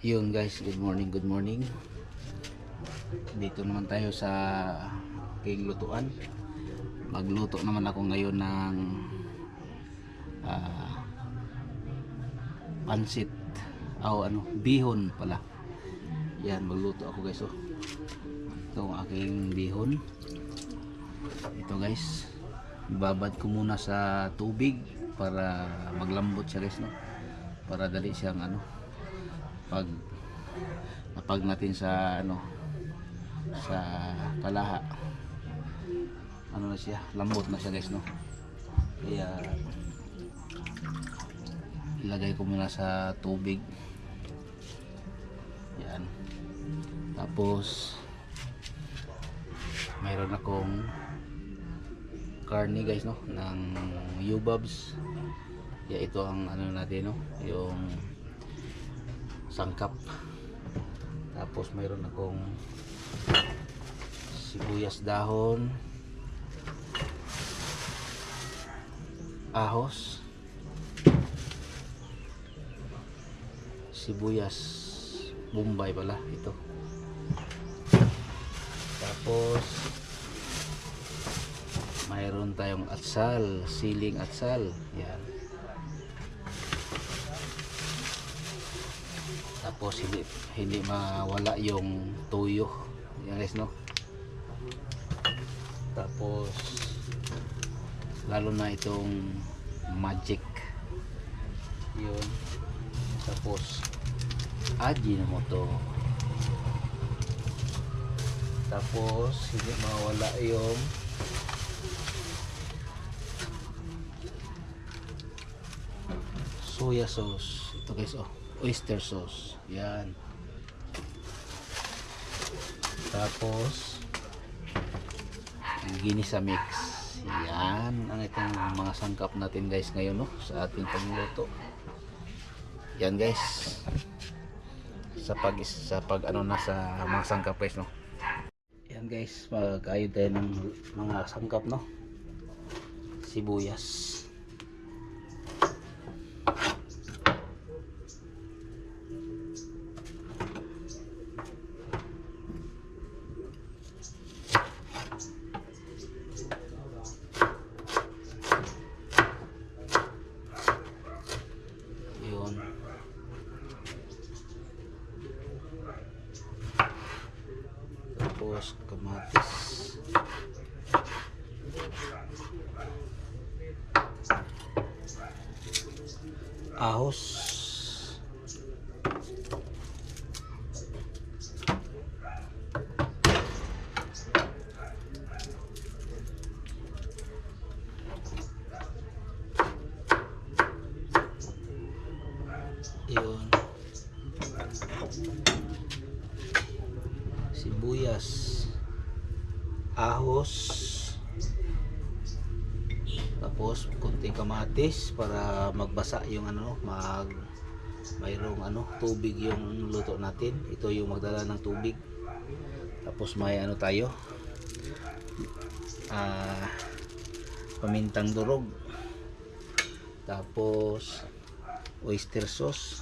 Yun guys, good morning, good morning. Dito naman tayo sa aking lutuan. Magluto naman ako ngayon ng ah, pansit bihon pala. Yan, magluto ako guys. Ito ang aking bihon. Ito guys, babad ko muna sa tubig para maglambot siya guys, no? Para dali siyang pag napag natin sa sa kalaha, na siya, lambot na siya guys, no? Kaya ilagay ko muna sa tubig. Yan. Tapos mayroon akong karne guys, no, ng yubabs. Ya, ito ang natin, no, yung sangkap. Tapos mayroon akong sibuyas dahon, ahos, sibuyas bombay pala ito. Tapos mayroon tayong atsal, siling atsal. Yan. Tapos hindi mawala yung tuyo. Yan guys, no. Tapos lalo na itong magic. Yun. Tapos Ajinomoto. Tapos hindi mawala yung soya sauce. Ito guys, oyster sauce. Yan. Tapos ginisa mix. Yan ang itong mga sangkap natin guys ngayon, no, sa ating pagluto. Yan guys, sa pag nasa mga sangkap guys, no. Yan guys, magkayod tayo ng mga sangkap, no. Sibuyas, yun. Tapos kamatis, ahos, yun, sibuyas, ahos, tapos konting kamatis para magbasa yung mayroong tubig yung luto natin. Ito yung magdala ng tubig. Tapos may tayo, pamintang durog, tapos oyster sauce,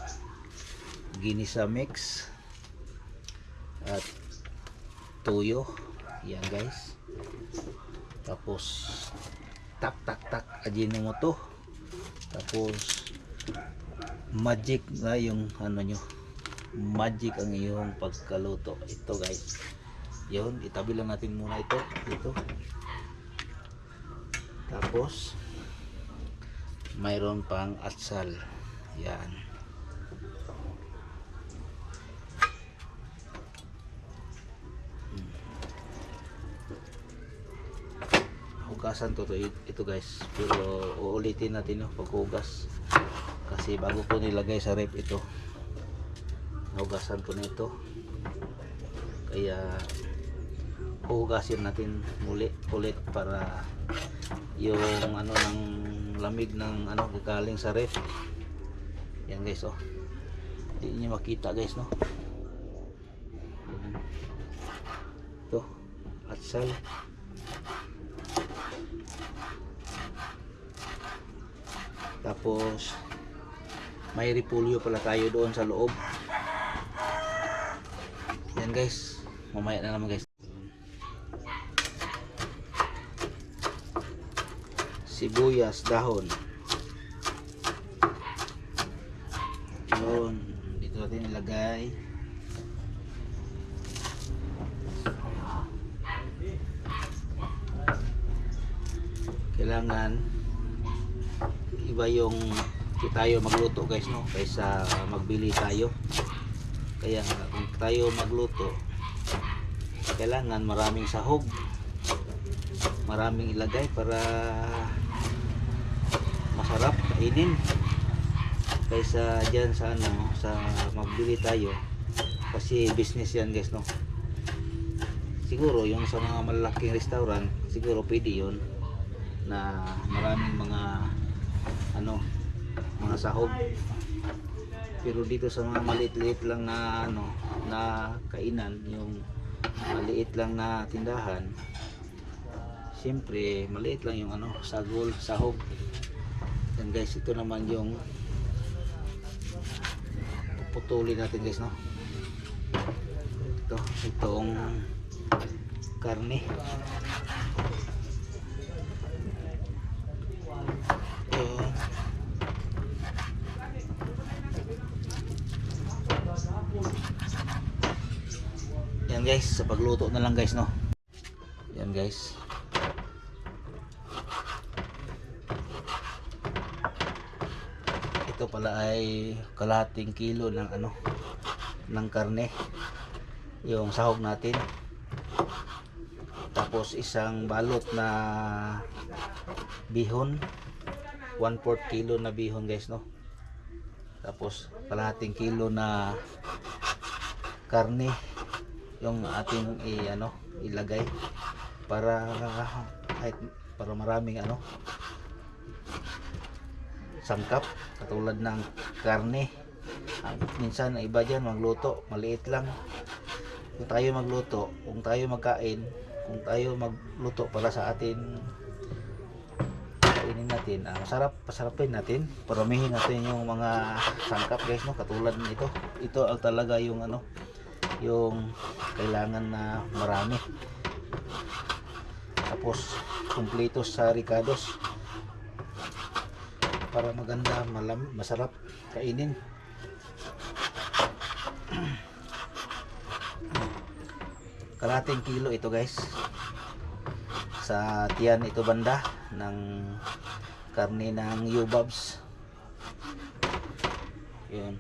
ginisa mix, at tuyo. Yan guys. Tapos tak Ajinomoto. Tapos magic na yung magic ang iyong pagkaluto. Ito guys, yun, itabi lang natin muna ito. Tapos mayroon pang atsal. Yan. Hugasan ko ito guys, pero uulitin natin paghugas, kasi bago ko nilagay sa rep ito, hugasan ko na ito. Kaya hugasin natin ulit para yung ng lamig ng galing sa ref. Yan guys, hindi niyo makita guys, no. Ito atsal, tapos may repolyo pala tayo doon sa loob. Yan guys, mamaya na naman guys. Sibuyas, dahon. Yun, dito natin ilagay. Kailangan iba yung tayo magluto guys, no, kaysa magbili tayo. Kaya kung tayo magluto, kailangan maraming sahog, maraming ilagay para masarap kainin, kaysa dyan sa ano, sa magbili tayo. Kasi business yan guys, no. Siguro yung sa mga malalaking restaurant siguro pwede yun, na maraming mga ano, mga sahog. Pero dito sa mga maliit-liit lang na ano, na kainan, yung maliit lang na tindahan, siyempre maliit lang yung ano, sahog. Yan guys, ito naman yung puputulin natin guys, no. Itong karne. Yan guys, sa pagluto na lang guys, no. Yan guys. Ito pala ay kalahating kilo ng ano, ng karne. Yung sahog natin. Tapos isang balot na bihon. 1/4 kilo na bihon guys, no. Tapos kalahating kilo na karne yung ating ilagay para kahit para maraming ano, sangkap katulad ng karne. Minsan iba dyan magluto maliit lang. Kung tayo magluto, kung tayo magkain, kung tayo magluto para sa atin kainin natin, pasarapin natin, paramihin natin yung mga sangkap guys, no. Katulad nito, ito ang talaga yung ano, yung kailangan na marami. Tapos kumpleto sa ricados para maganda, masarap kainin. Kalahating kilo ito guys, sa tiyan ito banda ng karne ng yubabs. Yun.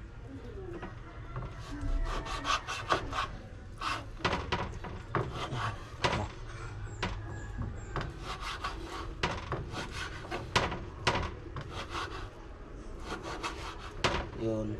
Yun.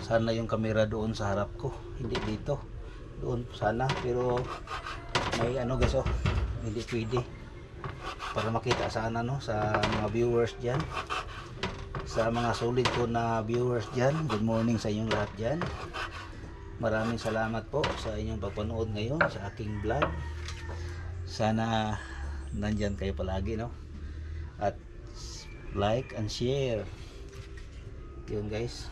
Sana yung camera doon sa harap ko, hindi dito. Doon sana, pero may ano guys, oh, hindi pwede. Para makita sana, no, sa mga viewers dyan, sa mga solid ko na viewers dyan. Good morning sa inyong lahat dyan. Maraming salamat po sa inyong pagpanood ngayon sa aking vlog. Sana nandyan kayo palagi, no, at like and share. Yun guys,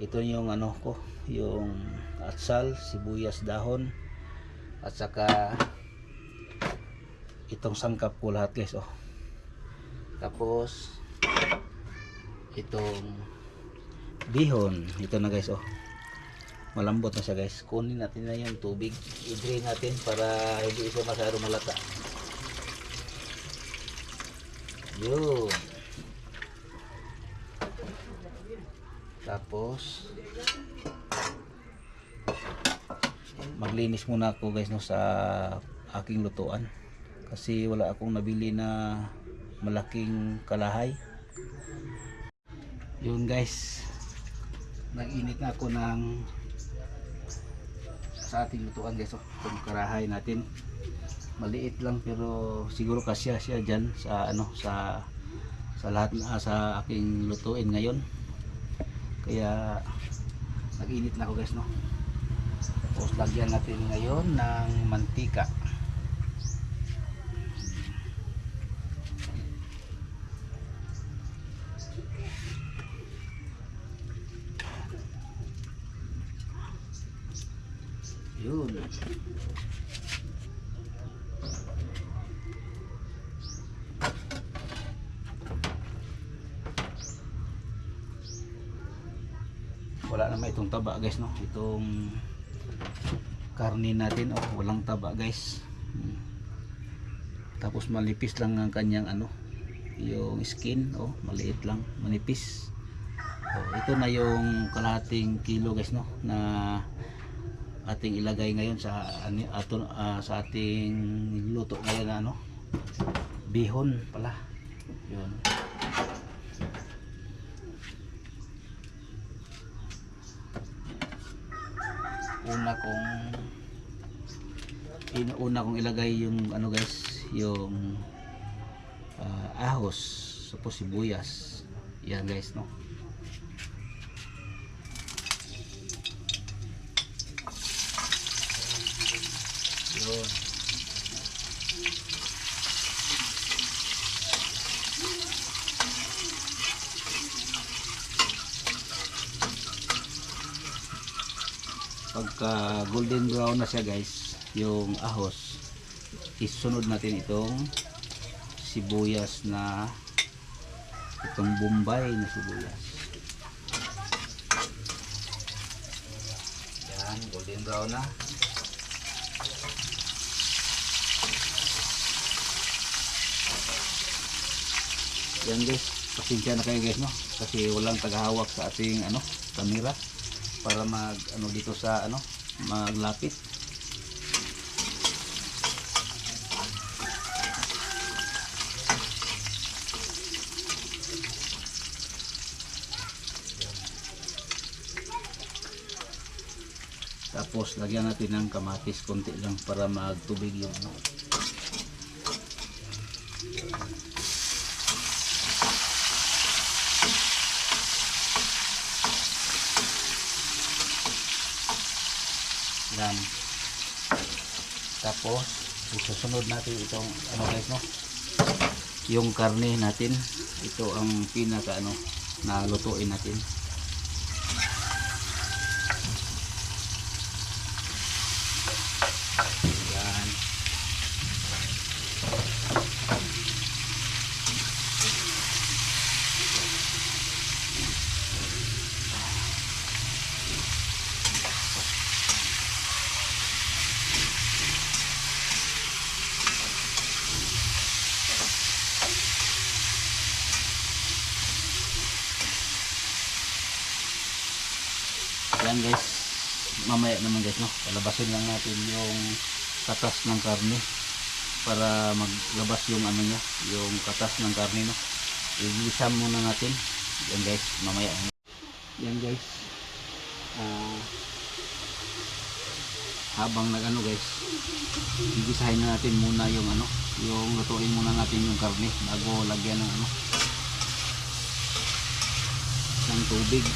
ito yung ano ko, yung atsal, sibuyas, dahon, at saka itong sangkap ko lahat guys, oh. Tapos itong bihon, ito na guys, oh. Malambot na siya guys. Kunin natin na yung tubig, i-drain natin para hindi siya masyado malata. Yun. Tapos maglinis muna ako guys, no, sa aking lutuan, kasi wala akong nabili na malaking kalahay. Yun guys, nag-init na ako ng sa ating lutuan guys, oh. Itong karahay natin maliit lang pero siguro kasya siya dyan sa ano, sa sa lahat sa aking lutuin ngayon. Kaya nag-init na ako guys, no. Tapos lagyan natin ngayon ng mantika. Yun. Wala naman itong taba guys, no. Itong karne natin, oh, walang taba guys. Tapos malipis lang ang kanyang ano, yung skin, oh, maliit lang, manipis. Oh, ito na yung kalahating kilo guys, no, na ating ilagay ngayon sa sa ating luto ngayon na ano, bihon pala. Yun. Una kong ilagay yung ano guys, yung ahos, tapos sibuyas. Yan guys, no. Yun. Pagka golden brown na siya guys, yung ahos, isunod natin itong sibuyas na itong Bombay na sibuyas. Yan, golden brown na. Yan guys, pasensya na kayo guys, no, kasi walang tagahawak sa ating ano, camera para mag ano dito sa ano, maglapit. Tapos lagyan natin ng kamatis konti lang para magtubig yung ano. Yan. Tapos isusunod natin itong ano guys, no, yung karne natin. Ito ang pinaka ano na lutuin natin. Yan. Yan guys, mamaya naman guys, no, palabasin lang natin yung katas ng karne para maglabas yung ano niya, yung katas ng karne, no. Igisa muna natin. Yan guys, mamaya. Yan guys, habang nagano guys, igisahin na natin muna yung ano, yung lutuin muna natin yung karne bago lagyan ng ano, ng tubig.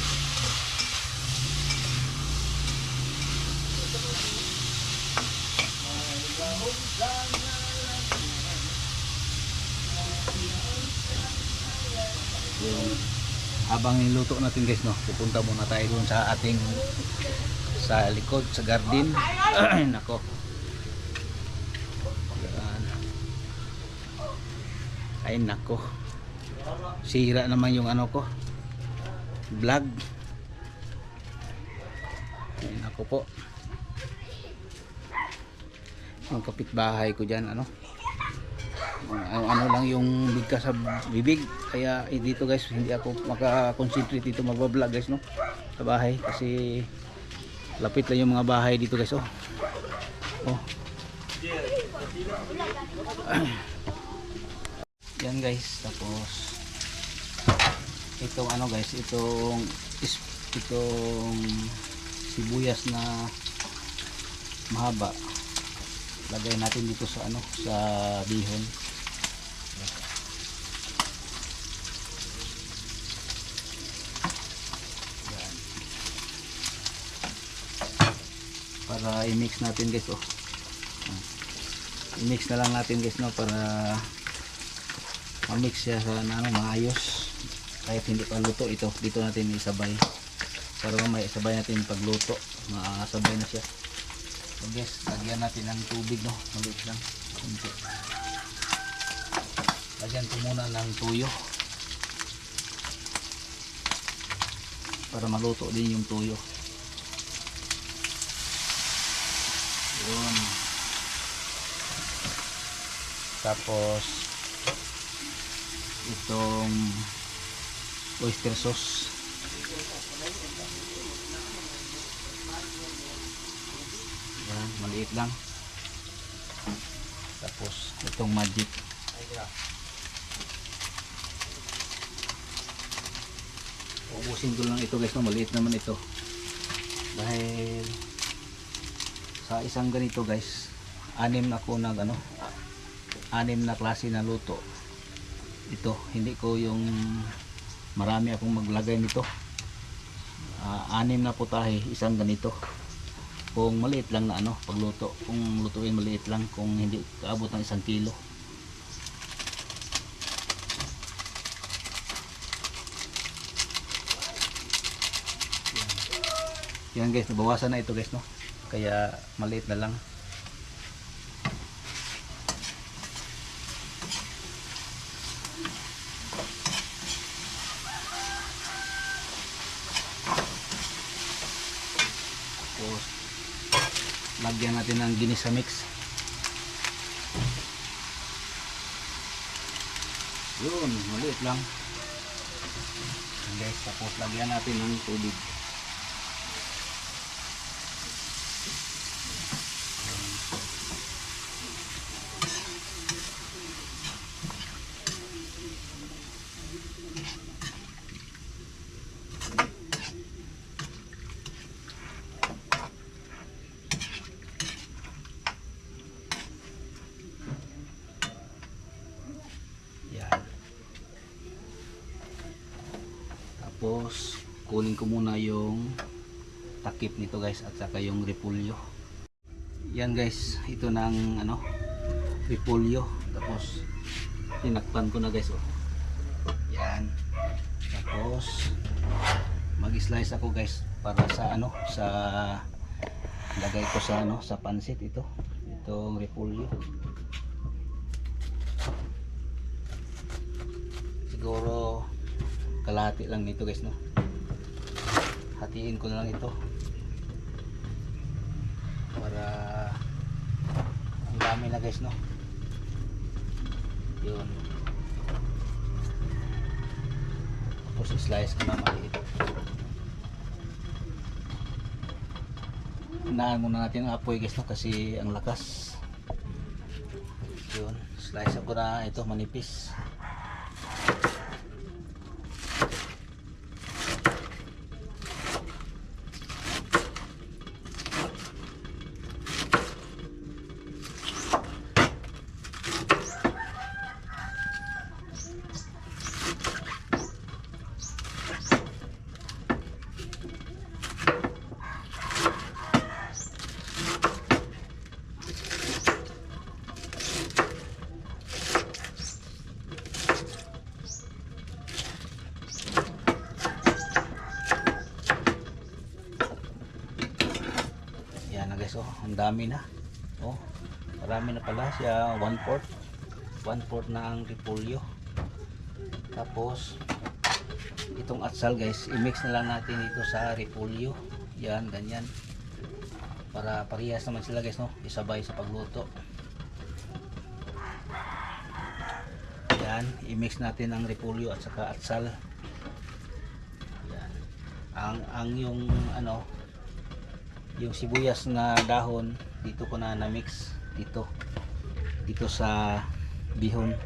Yung habang niluto natin guys, no, pupunta muna tayo dun sa ating sa likod sa garden. Nako, ay nako, sira naman yung ano ko vlog. Ay nako po, yung kapitbahay ko dyan ano, ano lang yung bigkas sa bibig, kaya dito guys hindi ako maka-concentrate dito magba-vlog guys, no, sa bahay kasi lapit lang yung mga bahay dito guys. Oh, oh. Yan guys, tapos itong ano guys, itong sibuyas na mahaba, lagay natin dito sa ano, sa bihon. para i-mix natin guys. Oh, i-mix na lang natin guys, no, para ma-mix siya sa ano, maayos. Kahit hindi pa luto ito, dito natin isabay para mamaya isabay natin pagluto, makasabay na siya. So guys, lagyan natin ng tubig, no, maliit lang kunti. Lagyan ko muna ng tuyo para maluto din yung tuyo. Yun. Tapos itong oyster sauce. Yan, maliit lang. Tapos itong magic. Ubusin ko lang ito guys, no? Maliit naman ito. Dahil sa isang ganito guys, 6 na ko nag ano, 6 na klase na luto. Ito, hindi ko yung marami akong maglagay nito. 6 na putahe, isang ganito. Kung maliit lang na ano, pagluto, kung lutuin maliit lang, kung hindi kaabot ng 1 kilo. Yan guys, nabawasan na ito guys, no? Kaya maliit na lang. Tapos lagyan natin ng ginisa mix. Yun, maliit lang. Yan guys, tapos lagyan natin ng tubig. Tapos kunin ko muna yung takip nito guys at saka yung repolyo. Yan guys, ito ng ano, repolyo. Tapos tinakpan ko na guys, oh. Yan. Tapos mag-slice ako guys para sa ano, sa lagay ko sa ano, sa pansit ito. Itong repolyo. Siguro kalahati lang nito guys, no. Hatiin ko na lang ito para ang dami na guys, no. Yun. Tapos slice ko na maliit. Hinaan muna natin ang apoy guys, no, kasi ang lakas. Yun, slice ko na ito manipis. Guys, oh, ang dami na. Oh, marami na pala siya. 1/4 na ang repolyo. Tapos itong atsal guys, i-mix na lang natin ito sa repolyo. Yan, ganyan. Para parehas naman sila guys, no? Isabay sa pagluto. Yan, i-mix natin ang repolyo at saka atsal. Yan. Ang yung ano, yung sibuyas na dahon dito ko na mix dito sa bihon.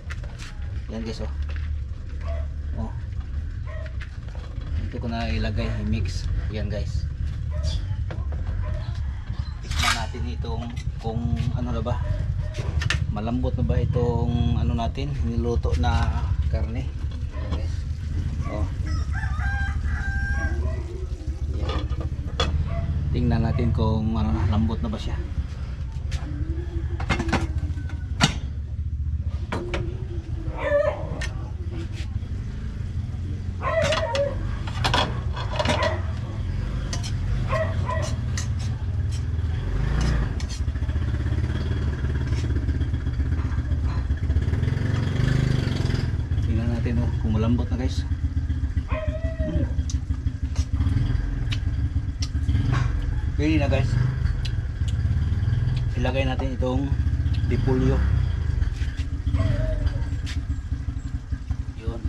Yan guys, oh. Oh, dito ko na ilagay, i-mix. Yan guys, tikman natin itong kung ano na ba, malambot na ba itong ano natin niluto na karne. Yan guys, oh. tingnan natin kung ano na, lambot na ba siya. Tingnan natin kung malambot na guys. Pwede na guys. Ilagay natin itong repolyo. Yun.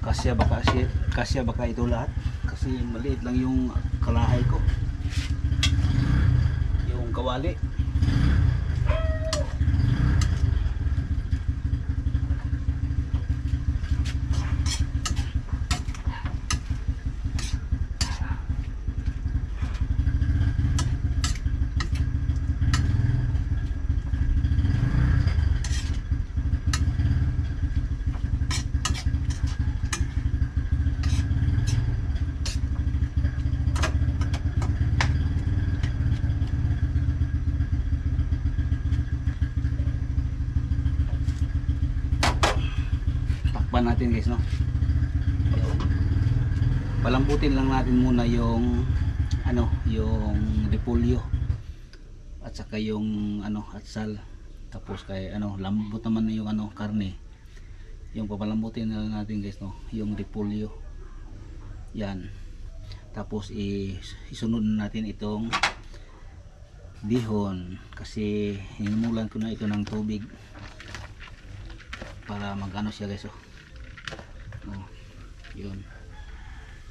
Kasya baka ito lahat. Kasi maliit lang yung kalahay ko. Yung kawali. Takpan natin guys, no. Palambutin lang natin muna yung ano, yung repolyo at saka yung ano, atsal. Tapos kay ano, lambot naman yung ano, karne. Yung papalambutin na lang natin guys, no, yung repolyo. Yan. Tapos isunod natin itong bihon kasi hinimulan ko na ito ng tubig para magano siya guys, yun,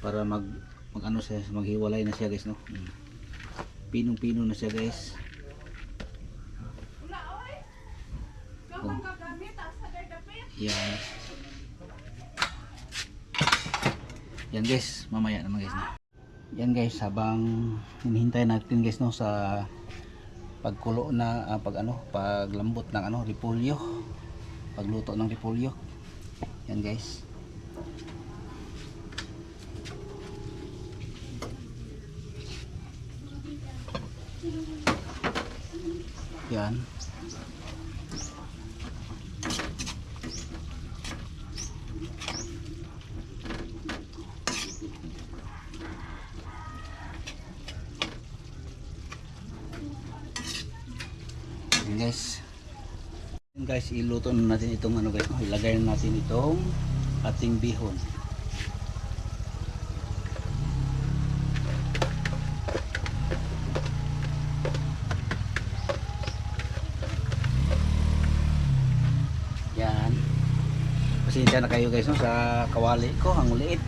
para magano siya, maghiwalay na siya guys, no. Pinong pino na siya guys. Yan. Yan guys, mamaya naman guys, no. Yan guys, habang hinihintay natin guys, no, sa pagkulo na paglambot ng ano, repolyo, pagluto ng repolyo. Yan guys. Yan. Yan guys. Yan guys, iluto na natin itong ano guys, ilagay na natin itong ating bihon. Yan. Pasensya na kayo guys, no, sa kawali ko, ang liit.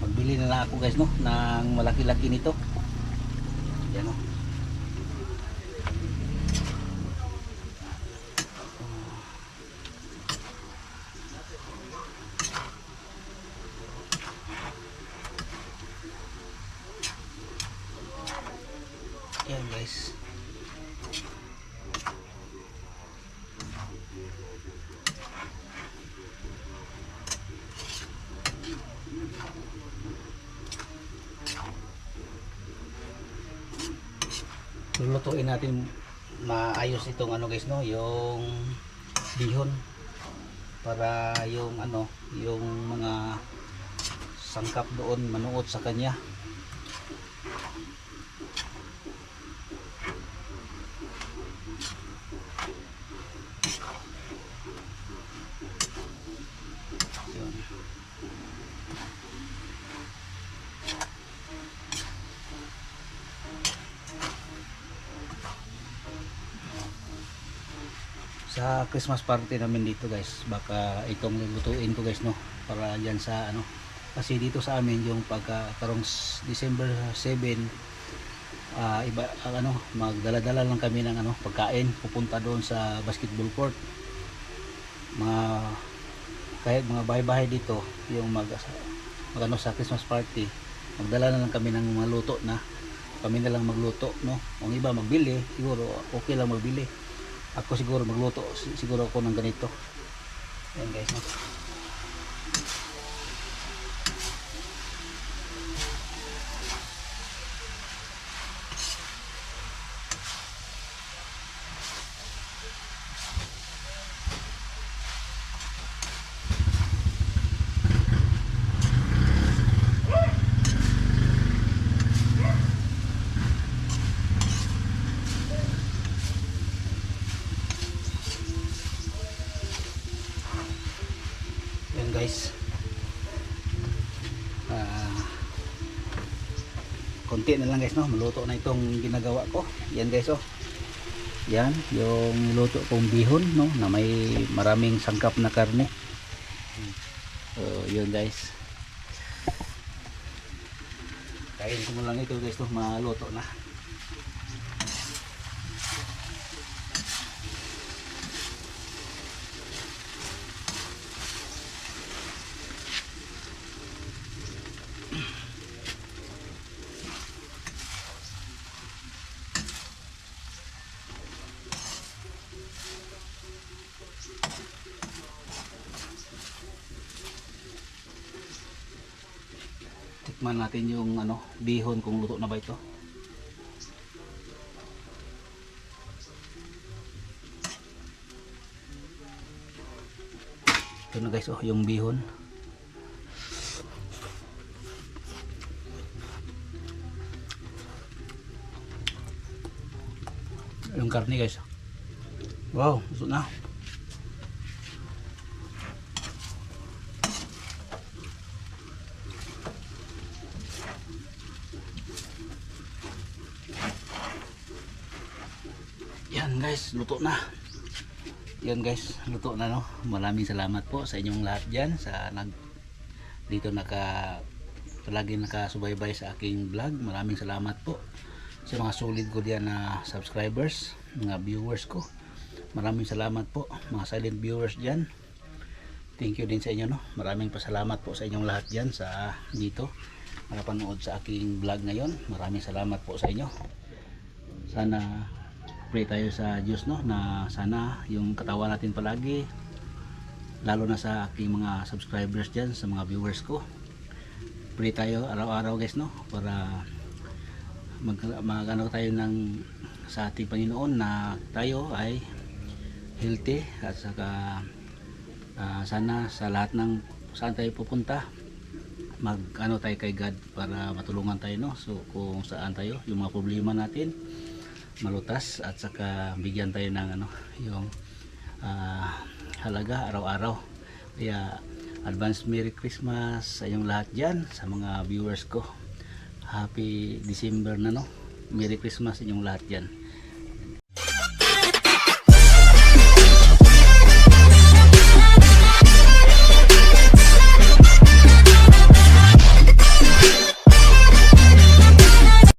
Magbili na lang ako guys, no, ng malaki-laki nito. Yan, no. Yan guys. Lulutuin natin maayos itong ano guys, no, yung bihon, para yung ano, yung mga sangkap doon manuot sa kanya. Yun. Sa Christmas party namin dito guys, baka itong lulutuin ko guys, no, para dyan sa ano, kasi dito sa amin yung pagkarong December 7, iba ano, magdala-dala lang kami ng ano, pagkain, pupunta doon sa basketball court. Kahit mga bahay-bahay dito yung ano, sa Christmas party, magdala na lang kami ng mga luto na kami na lang magluto, no. Kung iba magbili, siguro okay lang magbili. Ako siguro magluto, siguro ako ng ganito. Ayan guys, no. konti na lang guys, no, maluto na itong ginagawa ko. Yan guys, oh. Yan yung niluto kong bihon, no, na may maraming sangkap na karne. So yun guys, kain ko mo lang ito guys, no, maluto na. Tikman natin yung ano, bihon kung luto na ba ito. Ito na guys, oh, yung bihon. Yung karne guys. Wow, luto na. Yan guys, luto na. Yan guys, luto na, no. Maraming salamat po sa inyong lahat diyan sa dito palagi nakasubaybay sa aking vlog. Maraming salamat po sa mga solid ko diyan na subscribers, mga viewers ko. Maraming salamat po mga silent viewers diyan. Thank you din sa inyo, no. Maraming pasalamat po sa inyong lahat diyan sa dito nakapanood sa aking vlog ngayon. Maraming salamat po sa inyo. Sana pray tayo sa Diyos, no, na sana yung katawan natin palagi, lalo na sa aking mga subscribers dyan, sa mga viewers ko. Pray tayo araw-araw guys, no, para mag-ano tayo sa ating Panginoon na tayo ay healthy, at saka sana sa lahat ng saan tayo pupunta, mag-ano tayo kay God para matulungan tayo, no. So kung saan tayo, yung mga problema natin malutas, at saka bigyan tayo ng ano, yung halaga araw-araw. Kaya advance Merry Christmas sa inyong lahat dyan, sa mga viewers ko. Happy December na, no. Merry Christmas sa inyong lahat dyan.